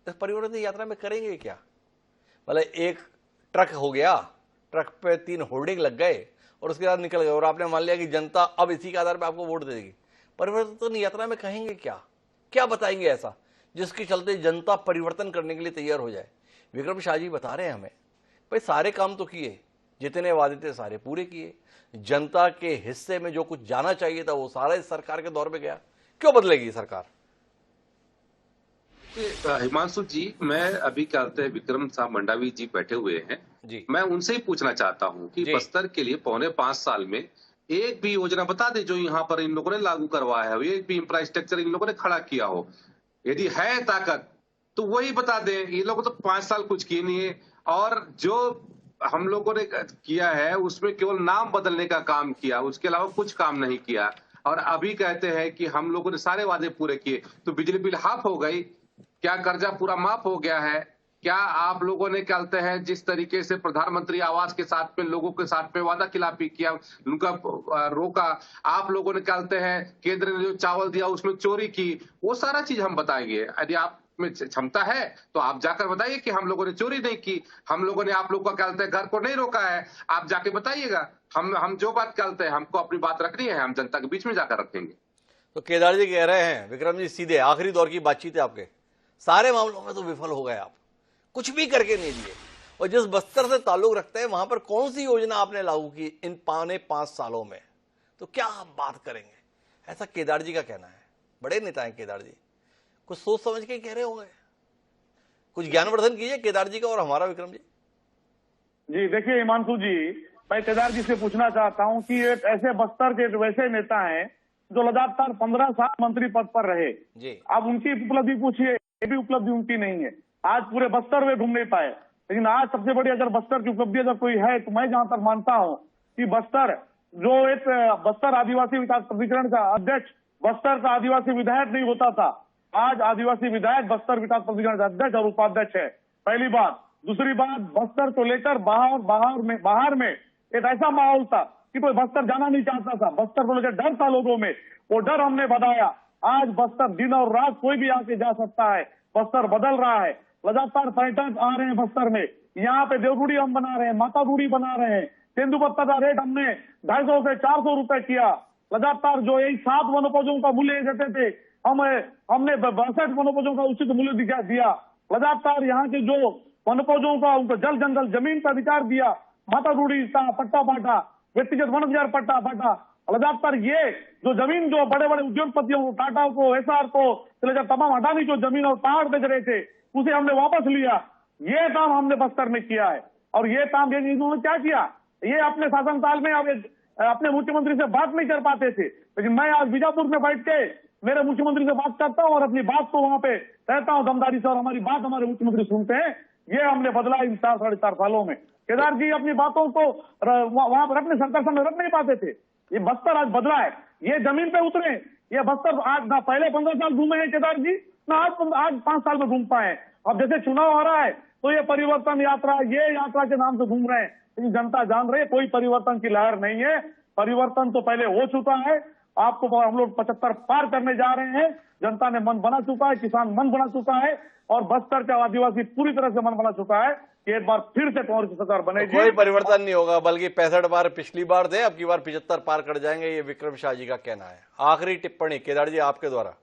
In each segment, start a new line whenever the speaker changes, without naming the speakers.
इस परिवर्तन की यात्रा में करेंगे क्या? मतलब एक ट्रक हो गया, ट्रक पे 3 होर्डिंग लग गए और उसके बाद निकल गए और आपने मान लिया कि जनता अब इसी के आधार पर आपको वोट दे देगी। परिवर्तन यात्रा में कहेंगे क्या? क्या बताएंगे ऐसा जिसके चलते जनता परिवर्तन करने के लिए तैयार हो जाए? विक्रम शाह जी बता रहे हैं हमें, भाई सारे काम तो किए, जितने वादे थे सारे पूरे किए, जनता के हिस्से में जो कुछ जाना चाहिए था वो सारा इस सरकार के दौर में गया, क्यों बदलेगी सरकार?
हिमांशु जी, मैं अभी क्या कहते हैं, विक्रम साहब मंडावी जी बैठे हुए हैं।
जी
मैं उनसे ही पूछना चाहता हूं कि
जी
बस्तर के लिए पौने 5 साल में एक भी योजना बता दे जो यहाँ पर इन लोगों ने लागू करवाया हो, एक भी इंफ्रास्ट्रक्चर इन लोगों ने खड़ा किया हो। यदि है ताकत तो वही बता दें। ये लोग तो 5 साल कुछ किए नहीं है, और जो हम लोगों ने किया है उसमें केवल नाम बदलने का काम किया, उसके अलावा कुछ काम नहीं किया। और अभी कहते हैं कि हम लोगों ने सारे वादे पूरे किए, तो बिजली बिल हाफ हो गई, क्या कर्जा पूरा माफ हो गया है? क्या आप लोगों ने कहते हैं जिस तरीके से प्रधानमंत्री आवास के साथ में लोगों के साथ में वादा खिलाफी किया, उनका रोका, आप लोगों ने कहते हैं केंद्र ने जो चावल दिया उसमें चोरी की, वो सारा चीज हम बताएंगे। यदि आप में क्षमता है तो आप जाकर बताइए कि हम लोगों ने चोरी नहीं की, हम लोगों ने आप लोग का कहते हैं घर को नहीं रोका है, आप जाके बताइएगा। हम जो बात कहते हैं, हमको अपनी बात रखनी है, हम जनता के बीच में जाकर रखेंगे।
तो केदार जी कह रहे हैं, विक्रम जी सीधे आखिरी दौर की बातचीत है आपके, सारे मामलों में तो विफल हो गए, आप कुछ भी करके नहीं दिए। और जिस बस्तर से ताल्लुक रखते हैं वहां पर कौन सी योजना आपने लागू की इन पौने 5 सालों में? तो क्या आप बात करेंगे? ऐसा केदार जी का कहना है। बड़े नेता हैं केदार जी, कुछ सोच समझ के कह रहे होंगे, कुछ ज्ञानवर्धन कीजिए केदार जी का और हमारा विक्रम जी।
जी देखिए हिमांशु जी, मैं केदार जी से पूछना चाहता हूं कि एक ऐसे बस्तर के वैसे नेता हैं जो लगातार 15 साल मंत्री पद पर रहे
जी
अब उनकी उपलब्धि पूछिए, ये भी उपलब्धि उनकी नहीं है। आज पूरे बस्तर में घूम नहीं पाए, लेकिन आज सबसे बड़ी अगर बस्तर की उपलब्धि अगर कोई है तो मैं जहां तक मानता हूं कि बस्तर जो एक बस्तर आदिवासी विकास प्राधिकरण का अध्यक्ष बस्तर का आदिवासी विधायक नहीं होता था, आज आदिवासी विधायक बस्तर विकास प्राधिकरण का अध्यक्ष और उपाध्यक्ष है, पहली बात। दूसरी बात, बस्तर को लेकर बाहर में एक ऐसा माहौल था कि कोई बस्तर जाना नहीं चाहता था, बस्तर को लेकर डर था लोगों में, वो डर हमने बढ़ाया। आज बस्तर दिन और रात कोई भी आके जा सकता है, बस्तर बदल रहा है, लगातार पर्यटक आ रहे हैं बस्तर में। यहाँ पे देवगुड़ी हम बना रहे हैं, माता गुड़ी बना रहे हैं, तेंदुपत्ता का रेट हमने 250 से 400 रुपए किया। लगातार जो यही 7 वनोपजों का मूल्य देते थे, हमने 62 वनोपजों का उचित मूल्य दिया। लगातार यहाँ के जो वनोपजों का उनको जल जंगल जमीन का अधिकार दिया, माता रूढ़ी का पट्टा बांटा, व्यक्तिगत वन अधिकार पट्टा बांटा। लगातार ये जो जमीन जो बड़े बड़े उद्योगपतियों को, टाटा को, एसआर को, तमाम अडानी जो जमीन और पहाड़ बेच रहे थे उसे हमने वापस लिया। ये काम हमने बस्तर में किया है। और ये काम इन्होंने क्या किया, ये अपने शासनकाल में अपने मुख्यमंत्री से बात नहीं कर पाते थे, लेकिन मैं आज बीजापुर में बैठ के मेरे मुख्यमंत्री से बात करता हूं और अपनी बात को वहां पे कहता हूं दमदारी से, और हमारी बात हमारे मुख्यमंत्री सुनते हैं। ये हमने बदला इन 4-4.5 सालों में। केदार जी अपनी बातों को वहां पर अपने सरकार सामने रख नहीं पाते थे। ये बस्तर आज बदला है, ये जमीन पे उतरे। ये बस्तर आज ना पहले 15 साल घूमे हैं केदार जी, ना आज 5 साल में घूम पाए। अब जैसे चुनाव आ रहा है तो ये परिवर्तन यात्रा, ये यात्रा के नाम से घूम रहे हैं, लेकिन जनता जान रही है कोई परिवर्तन की लहर नहीं है। परिवर्तन तो पहले हो चुका है, आपको हम लोग 75 पार करने जा रहे हैं। जनता ने मन बना चुका है, किसान मन बना चुका है, और बस्तर का आदिवासी पूरी तरह से मन बना चुका है कि एक बार फिर से कांग्रेस की सरकार बनेगी।
तो कोई परिवर्तन नहीं होगा, बल्कि 65 बार पिछली बार थे, अब की बार 75 पार कर जाएंगे, ये विक्रम शाह जी का कहना है। आखिरी टिप्पणी केदार जी आपके द्वारा।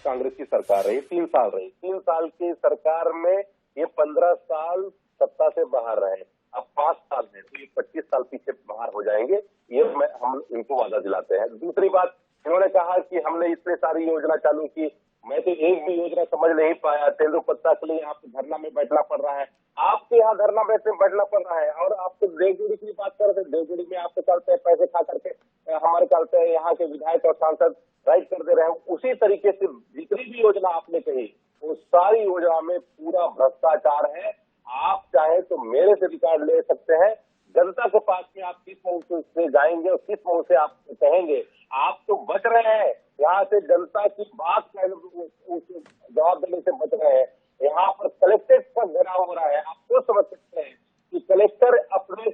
कांग्रेस की सरकार रही, 3 साल रही, 3 साल की सरकार में ये 15 साल सत्ता से बाहर रहे। अब 5 साल में तो ये 25 साल पीछे बाहर हो जाएंगे, ये हम इनको वादा दिलाते हैं। दूसरी बात, इन्होंने कहा कि हमने इतने सारी योजना चालू की, मैं तो एक भी योजना समझ नहीं पाया। तेंदुपत्ता के लिए यहाँ पे धरना में बैठना पड़ रहा है, आपके यहाँ धरना में बैठना पड़ रहा है। और आपको देवगुड़ी की बात कर रहे थे, देवगुड़ी में आपको चलते हैं पैसे खा करके हमारे चलते हैं यहाँ के विधायक और सांसद राइट कर दे रहे हैं। उसी तरीके से जितनी भी योजना आपने कही वो सारी योजना में पूरा भ्रष्टाचार है। आप चाहे तो मेरे से रिकॉर्ड ले सकते हैं, जनता के पास में आप किस मुंह से जाएंगे और किस मुंह से आप कहेंगे। आप तो बच रहे हैं यहाँ से, जनता की बात जवाब देने से बच रहे हैं। यहाँ पर कलेक्ट्रेट का घेराव हो रहा है। आप तो समझ सकते हैं कि कलेक्टर अपने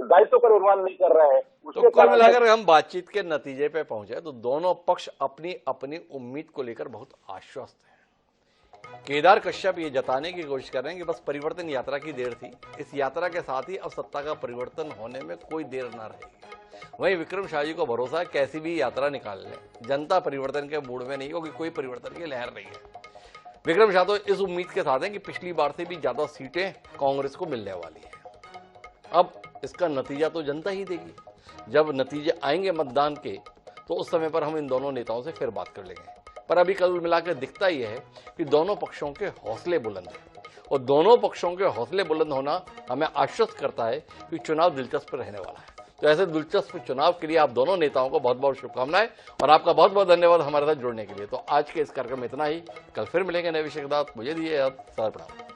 दायित्व का निर्वहन नहीं कर रहे हैं।
तो कुल मिलाकर हम बातचीत के नतीजे पे पहुंचे तो दोनों पक्ष अपनी अपनी उम्मीद को लेकर बहुत आश्वस्त हैं। केदार कश्यप ये जताने की कोशिश कर रहे हैं कि बस परिवर्तन यात्रा की देर थी, इस यात्रा के साथ ही अब सत्ता का परिवर्तन होने में कोई देर ना रहेगी। वहीं विक्रम शाह जी को भरोसा है कैसी भी यात्रा निकाल लें, जनता परिवर्तन के मूड में नहीं होगी, कोई परिवर्तन की लहर नहीं है। विक्रम शाह तो इस उम्मीद के साथ हैं कि पिछली बार से भी ज्यादा सीटें कांग्रेस को मिलने वाली हैं। अब इसका नतीजा तो जनता ही देगी। जब नतीजे आएंगे मतदान के तो उस समय पर हम इन दोनों नेताओं से फिर बात कर लेंगे। पर अभी कल मिलाकर दिखता ही है कि दोनों पक्षों के हौसले बुलंद हैं और दोनों पक्षों के हौसले बुलंद होना हमें आश्वस्त करता है कि चुनाव दिलचस्प रहने वाला है। तो ऐसे दिलचस्प चुनाव के लिए आप दोनों नेताओं को बहुत बहुत शुभकामनाएं और आपका बहुत बहुत धन्यवाद हमारे साथ जुड़ने के लिए। तो आज के इस कार्यक्रम में इतना ही, कल फिर मिलेंगे नए विषय के साथ। मुझे दिए सर प्रणाम।